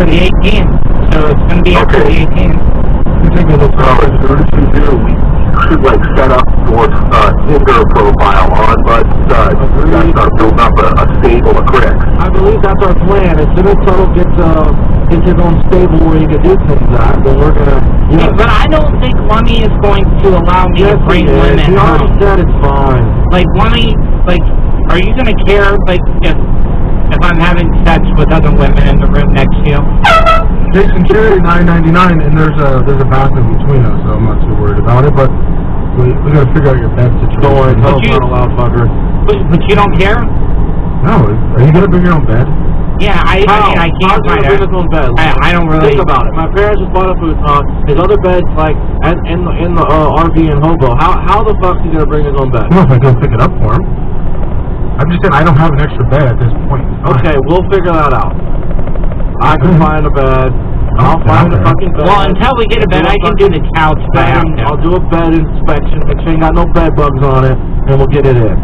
for the 18th, so it's going to be after the 18th. You take a look at as soon as you do, we should like set up your Tinder profile on, but you gotta start building up a stable of critics. I believe that's our plan. As soon as Tuttle gets his own stable where he can do things at, then we're gonna. Yeah. But I don't think Lummy is going to allow me to bring women home. He already said it's fine. Like Lummy, like, are you gonna care, like, if I'm having sex with other women in the room next to you? Jason Cherry, $9.99, and there's a bathroom between us, so I'm not too worried about it. But we gotta figure out your bed situation. Don't worry, Tuttle's not a loud fucker. But you don't care? No, are you gonna bring your own bed? Yeah, I mean, I can't find it. I don't really think about it. My parents just bought a futon. His other bed's like in the RV in Hobo. How the fuck is he gonna bring his own bed? Well, if I go pick it up for him. I'm just saying I don't have an extra bed at this point. Okay, we'll figure that out. I can find a bed. I'll find a fucking bed. Well, until we get a bed, I can do the couch bed. I'll do a bed inspection, make sure you ain't got no bed bugs on it, and we'll get it in.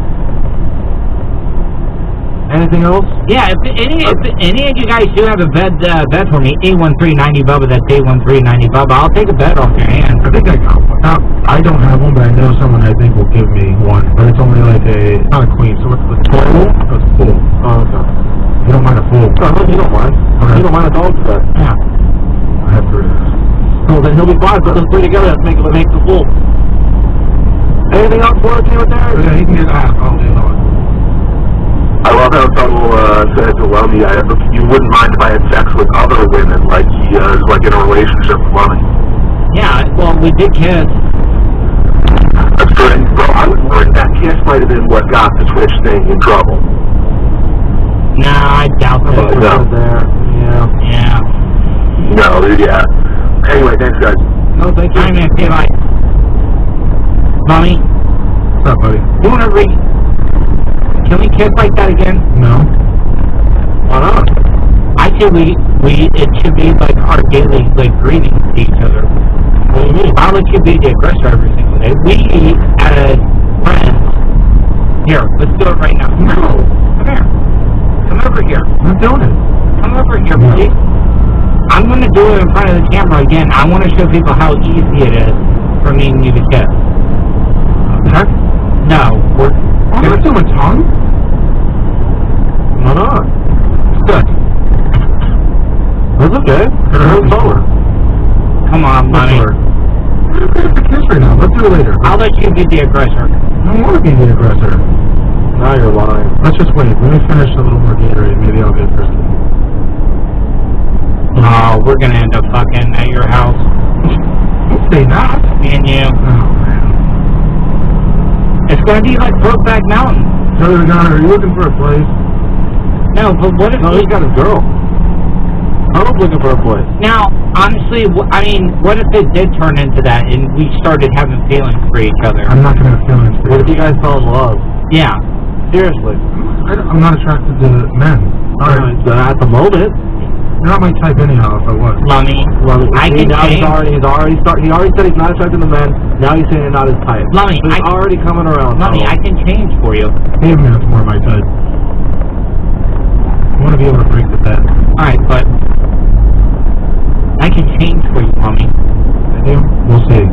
Anything else? Yeah, if any of you guys do have a bed for me, 813-90-BUBBA, that's 813-90-BUBBA. I'll take a bed off your hands. I think I got one. I don't have one, but I know someone I think will give me one. But it's only like it's not a queen, so it's a full? It's full. Oh, okay. You don't mind a full? No, you don't mind. Okay. You don't mind a dog bed? Yeah. I have 3 of those. Well, then he'll be fine. Put those 3 together and make the full. Anything else for us here with that? Yeah, he can get half all day long. I love how Tuttle said to Lummy, you wouldn't mind if I had sex with other women, like he is like in a relationship with Lummy. Yeah, well, we did kiss. That's good. Bro, I was worried that kiss might have been what got the Twitch thing in trouble. Nah, I doubt that. No. Yeah. No, yeah. Anyway, thanks, guys. No, thank you. I'm going to say, like, Mommy? What's up, buddy? You want to Can we kiss like that again? No. Why not? I say it should be like our daily, like, greetings to each other. What do you mean? I'll let you be the aggressor every single day. We, as friends, here, let's do it right now. No. Come here. Come over here. I'm doing it. Come over here, please. I'm going to do it in front of the camera again. I want to show people how easy it is for me and you to kiss. Okay. No, I'm not doing tongue. Why not? Good. That's okay. Move forward. Come on, Mommy. We're going to kiss right now. Let's do it later. I'll let you be the aggressor. I don't want to be the aggressor. Now you're lying. Let's just wait. Let me finish a little more Gatorade. Maybe I'll get thirsty. Oh, we're going to end up fucking at your house. Don't say that. Me and you. Oh, man. It's going to be like Brokeback Mountain. Brother Gunner, are you looking for a place? No, but what if... No, he's got a girl. I'm looking for a place. Now, honestly, I mean, what if it did turn into that and we started having feelings for each other? I'm not going to have feelings for What if you. you guys fell in love? Yeah. Seriously. I'm not attracted to men. Alright. At the moment. You're not my type anyhow, if I was. Lummy, I can He change. already said he's not attracted to men. Now he's saying you're not his type. Lummy, so he's already coming around. Lummy, I can change for you. Hey, man, it's more my type. I want to be able to break the bed. Alright, but I can change for you, Lummy. I do? We'll see.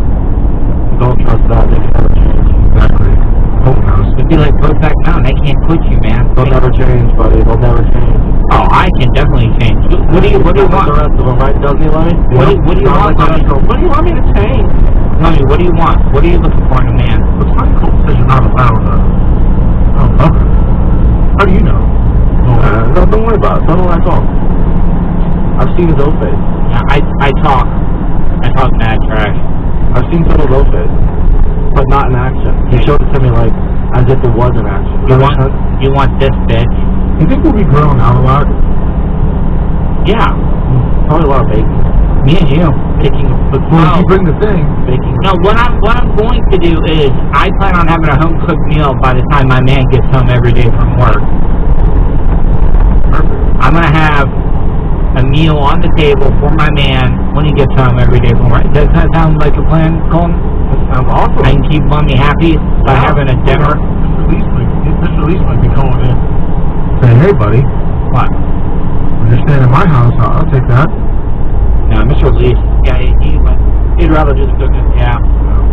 Don't trust that. They can never change. Exactly. Hope knows. It'd be like Brokeback Mountain. They can't quit you, man. They'll never change, buddy. They'll never change. Oh, I can definitely change. What do you want? The rest of them, right? Doesn't he, Lummy? What do you want, Lummy? What do you want me to change? Lummy, what do you want? What are you looking for in a man? It's not cool because you're not allowed to. Oh, okay. How do you know? No, don't worry about it. Don't know what I call. I've seen his old face. Yeah, I talk mad trash. I've seen Tuttle's old face, but not in action. He showed it to me like as if it was in action. You want this bitch? You think we'll be growing out a lot? Yeah. Probably a lot of bacon. Me and you picking. Well, if you bring the thing. Baking. No, what I'm going to do is I plan on having a home cooked meal by the time my man gets home every day from work. Perfect. I'm gonna have a meal on the table for my man when he gets home every day from work. Does that sound like a plan, Colton? That sounds awesome. I can keep Mommy happy by having a dinner. This release might be calling in. Say, hey, buddy. What? you're staying in my house, I'll take that. Yeah, Mr. Leaf. Yeah, he'd rather do the cooking. Yeah.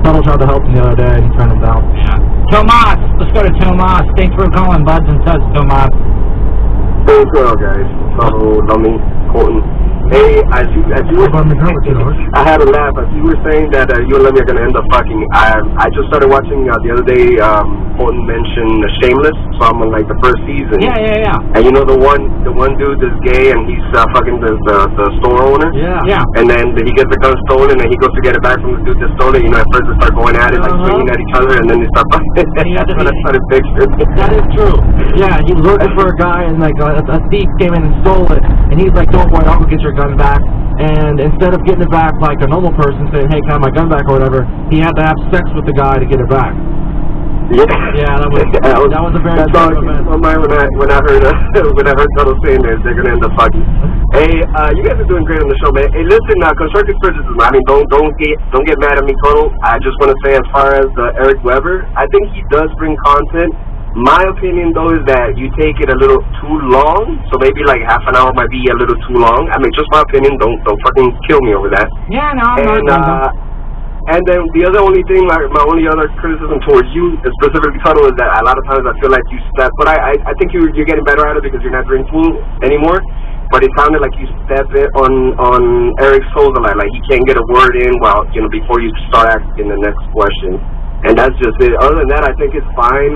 Tuttle tried to help him the other day, and he turned him down. Yeah. Tomas, let's go to Tomas. Thanks for calling, Buds and Suds, Tomas. Hey, what's up, guys? Tuttle, Lummy, Colton. Hey, as you were, I had a laugh as you were saying that you and Lemmy are gonna end up fucking. I just started watching the other day. Colton mentioned Shameless, so I'm on like the first season. Yeah. And you know the one dude is gay and he's fucking the store owner. Yeah. And then he gets the gun stolen and he goes to get it back from the dude that stole it. You know, at first they start going at it, like swinging at each other, and then they start fucking. That's what I started picturing. That is true. Yeah, he was looking for a guy, and like a thief came in and stole it, and he's like, "Don't worry, I'll go get your gun back." And instead of getting it back like a normal person saying, "Hey, can I have my gun back?" or whatever, he had to have sex with the guy to get it back. Yeah, that was a very that's event. on my mind when I heard Tuttle saying that they're gonna end up fucking. Hey, you guys are doing great on the show, man. Hey, listen, constructive criticism. I mean, don't get mad at me, Tuttle. I just want to say, as far as Eric Weber, I think he does bring content. My opinion, though, is that you take it a little too long. So maybe like half an hour might be a little too long. I mean, just my opinion. Don't fucking kill me over that. Yeah, no, I'm not. And then the only thing, my only other criticism towards you, specifically Tuttle, is that a lot of times I feel like you step. But I think you're getting better at it because you're not drinking anymore. But it sounded like you stepped it on Eric's toes a lot. Like he can't get a word in before you start asking the next question. And that's just it. Other than that, I think it's fine.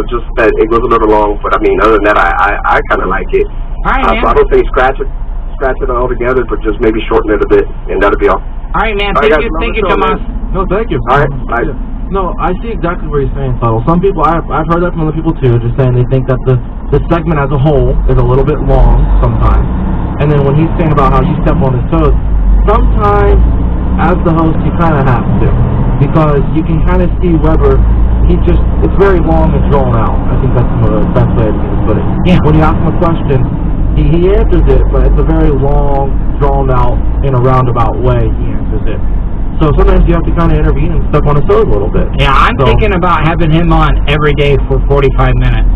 Just that it goes a little long. But I mean, other than that, I kind of like it. All right, man. So I don't think scratch it all together, but just maybe shorten it a bit, and that'll be all. All right, man. Thank you, Tomas. No, thank you. All right, bye. No, I see exactly what you're saying, Tuttle. Some people, I've heard that from other people too, just saying they think that the segment as a whole is a little bit long sometimes. And then when he's saying about how you step on his toes, sometimes as the host you kind of have to, because you can kind of see Weber. It's very long and drawn out. I think that's the best way to put it. Yeah. When you ask him a question, he answers it, but it's a very long, drawn out, in a roundabout way he answers it. So sometimes you have to kind of intervene and step on his toes a little bit. Yeah, I'm thinking about having him on every day for 45 minutes.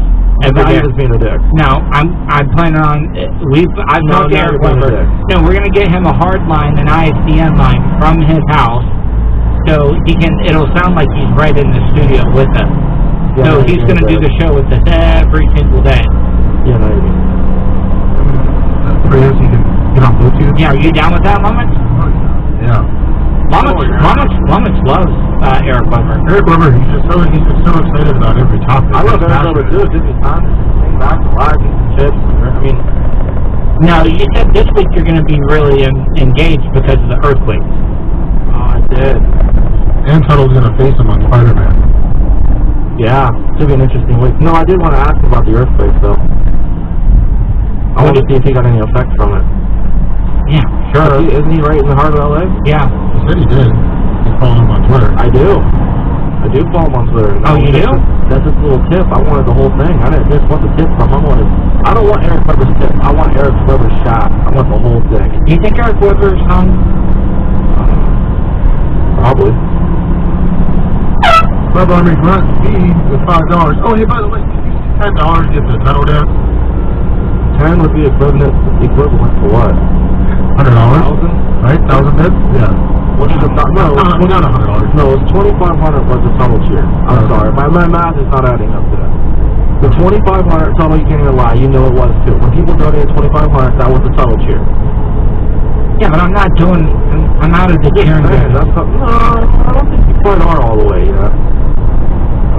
Every day. Just being a dick. No, I'm planning on. I've talked to Eric Weber. No, we're gonna get him a hard line, an ISDN line from his house, so it'll sound like he's right in the studio with us. Yeah, so he's gonna do the show with us every single day. Yeah, no, you mean. Prayers you can get on Bluetooth. Yeah, are you down with that, Lumix? Yeah. Lumix loves Eric Weber. Eric Weber, he's so excited about every topic. I love Eric Weber too. It gives me time to think back to live, eat some chips. I mean, now you said this week you're going to be really engaged because of the earthquakes. Oh, I did. And Tuttle's going to face him on Spider-Man. Yeah, it's going to be an interesting week. No, I did want to ask about the earthquakes though. I want to see if he got any effect from it. Yeah, sure. Isn't he right in the heart of LA? Yeah. He said he did. You follow him on Twitter. I do follow him on Twitter. Oh, you do? That's just a little tip. I wanted the whole thing. I didn't just want the tip from him. I don't want Eric Weber's tip. I want Eric Weber's shot. I want the whole thing. You think Eric Weber's hung? Probably. Club Army Grunt fee with $5. Oh, hey, by the way, $10 get the title down. 10 would be equivalent to what? $100, right? 1,000 bits? Yeah. What is it? Not $100. No, it's 2,500 was the tunnel cheer. I'm sorry, my math is not adding up to that. The 2,500 tunnel, you can't even lie. You know it was too. When people donated 2,500, that was the tunnel cheer. Yeah, but I'm not at the cheering. That's something. No, I don't think you quite are all the way yet.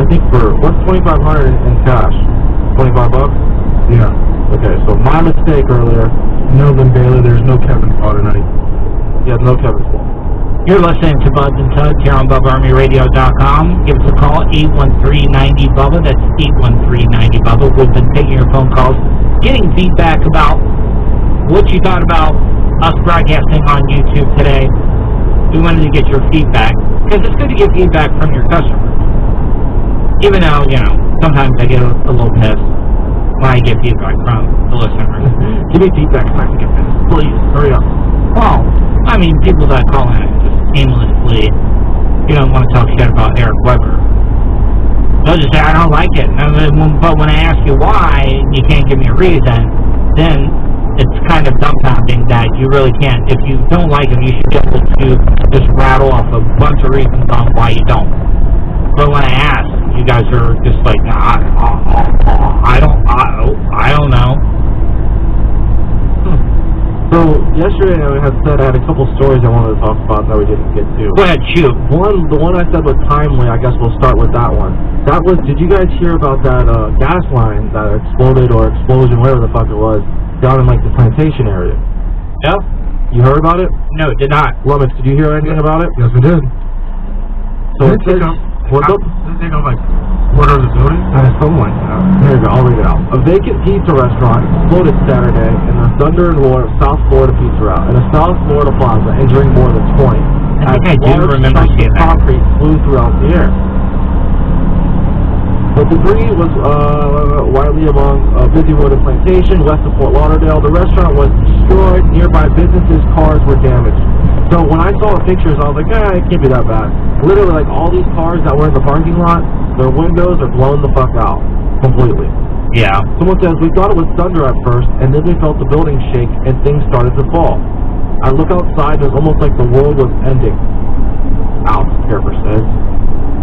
I think what's 2,500 in cash? $25? Yeah. Okay, so my mistake earlier. Melvin Bailey, there's no Kevin Paul tonight. Yeah, no Kevin Paul. You're listening to Buds and Tuds here on BubbaArmyRadio.com. Give us a call, 813-90-BUBBA. That's 813-90-BUBBA. We've been taking your phone calls, getting feedback about what you thought about us broadcasting on YouTube today. We wanted to get your feedback, because it's good to get feedback from your customers. Even though, sometimes I get a little pissed when I get feedback from the listeners. Give me feedback so I can get this. Please, hurry up. Well, I mean, people that call in just aimlessly, don't want to talk shit about Eric Weber. They'll just say, I don't like it. But when I ask you why, you can't give me a reason, then it's kind of dumbfounding that you really can't. If you don't like him, you should be able to just rattle off a bunch of reasons on why you don't. But when I ask, you guys are just like, nah, I don't know. So yesterday I had said I had a couple stories I wanted to talk about that we didn't get to. Go ahead, shoot. The one I said was timely. I guess we'll start with that one. That was. Did you guys hear about that gas line that exploded or explosion, whatever the fuck it was, down in like the plantation area? Yep. You heard about it? No, did not. Lumix, did you hear anything about it? Yes, we did. So it says, what's up? Didn't they go like quarter of the building? Something like that. Here you go, I'll read it out. A vacant pizza restaurant exploded Saturday in the Thunder and Lord South Florida Pizza Route in a South Florida plaza, injuring more than 20. I think I do remember seeing that. Concrete flew throughout the air. The debris was widely among Busywood and Plantation, west of Fort Lauderdale. The restaurant was destroyed. Nearby businesses' cars were damaged. So when I saw the pictures, I was like, it can't be that bad. Literally, like, all these cars that were in the parking lot, their windows are blown the fuck out completely. Yeah. Someone says, we thought it was thunder at first, and then we felt the building shake, and things started to fall. I look outside, and it's almost like the world was ending. Al Kerber says,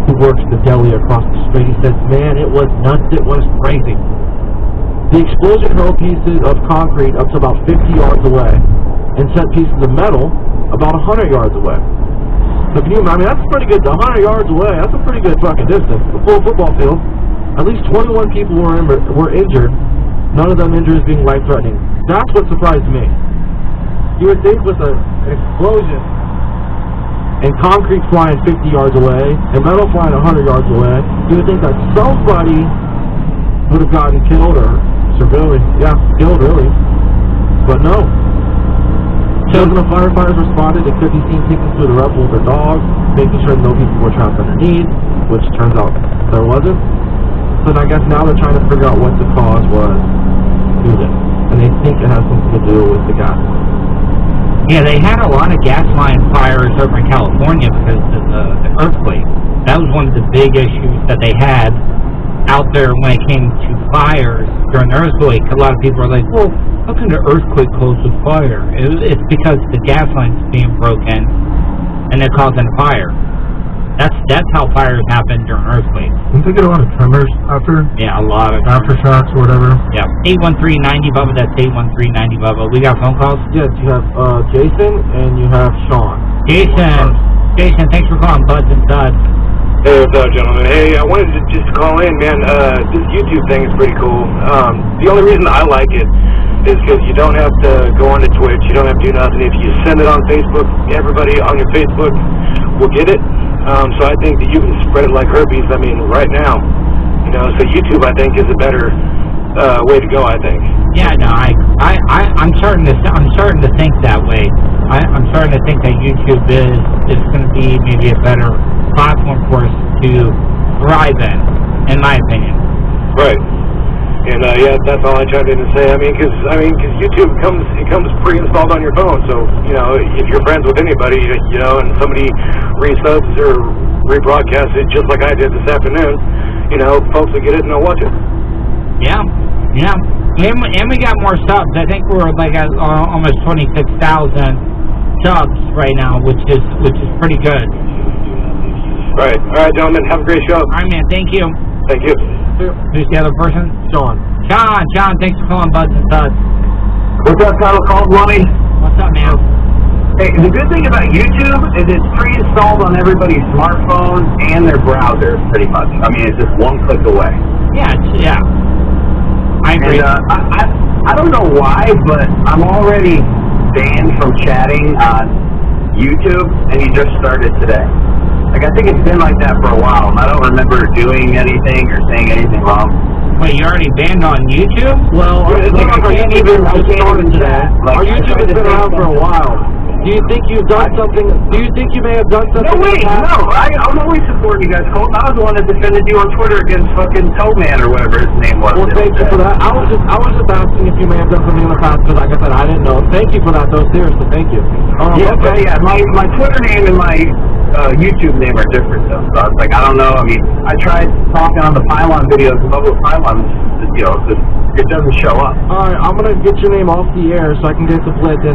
who works the deli across the street. He says, man, it was nuts, it was crazy. The explosion hurled pieces of concrete up to about 50 yards away, and sent pieces of metal about 100 yards away. So can you imagine, that's pretty good, 100 yards away, that's a pretty good fucking distance. The full football field, at least 21 people were injured, none of them injuries being life-threatening. That's what surprised me. You would think with an explosion, and concrete flying 50 yards away, and metal flying 100 yards away, you would think that somebody would have gotten killed or severely, killed really. But no. Dozens of firefighters responded and could be seen taking through the rubble with their dogs, making sure no people were trapped underneath, which turns out there wasn't. So then I guess now they're trying to figure out what the cause was to this. And they think it has something to do with the gas. Yeah, they had a lot of gas line fires over in California because of the earthquake. That was one of the big issues that they had out there when it came to fires during the earthquake. A lot of people are like, well, how can the earthquake cause a fire? It's because the gas line's being broken and they're causing a fire. That's how fires happen during earthquakes. Didn't they get a lot of tremors after? Yeah, a lot of aftershocks or whatever. Yeah. 813-90 Bubba. That's 813-90 Bubba. We got phone calls. Yes, you have Jason and you have Sean. Jason, thanks for calling Buds and Studs. Hey, what's up, gentlemen? Hey, I wanted to just call in, man. This YouTube thing is pretty cool. The only reason I like it is because you don't have to go onto Twitch. You don't have to do nothing. If you send it on Facebook, everybody on your Facebook will get it. So I think that you can spread it like herpes. I mean, right now, you know. So YouTube, I think, is a better way to go. I think. Yeah, no, I'm starting to think that way. I'm starting to think that YouTube is going to be maybe a better platform for us to thrive in my opinion. Right. And yeah, that's all I tried to say. I mean, because YouTube comes pre-installed on your phone. So you know, if you're friends with anybody, you know, and somebody resubs or rebroadcasts it just like I did this afternoon, you know, folks will get it and they'll watch it. Yeah. And we got more subs. I think we're like at almost 26,000 subs right now, which is pretty good. Right. All right, gentlemen. Have a great show. All right, man. Thank you. Thank you. Who's the other person? Sean, thanks for calling Buds and Studs. What's up, Title Call Money? What's up, man? Hey, the good thing about YouTube is it's pre-installed on everybody's smartphone and their browser, pretty much. I mean, it's just one click away. Yeah. I agree. And, I don't know why, but I'm already banned from chatting on YouTube, and you just started today. Like, I think it's been like that for a while, and I don't remember doing anything or saying anything wrong. Wait, you're already banned on YouTube? well, I can't even chat. Like, our YouTube has been around for a while. Do you think you've done something? Do you think you may have done something? No, wait, no. I'm always supporting you guys, Colton. I was the one that defended you on Twitter against fucking Toeman or whatever his name was. Well, thank you for that. I was just asking if you may have done something in the past, because like I said, I didn't know. Thank you for that, though. Seriously, thank you. Okay. Yeah. My Twitter name and my YouTube name are different, though. So I was like, I don't know. I mean, I tried talking on the Pylon videos, and Bubba Pylon, you know, just it doesn't show up. Alright, I'm gonna get your name off the air so I can get the blitz in.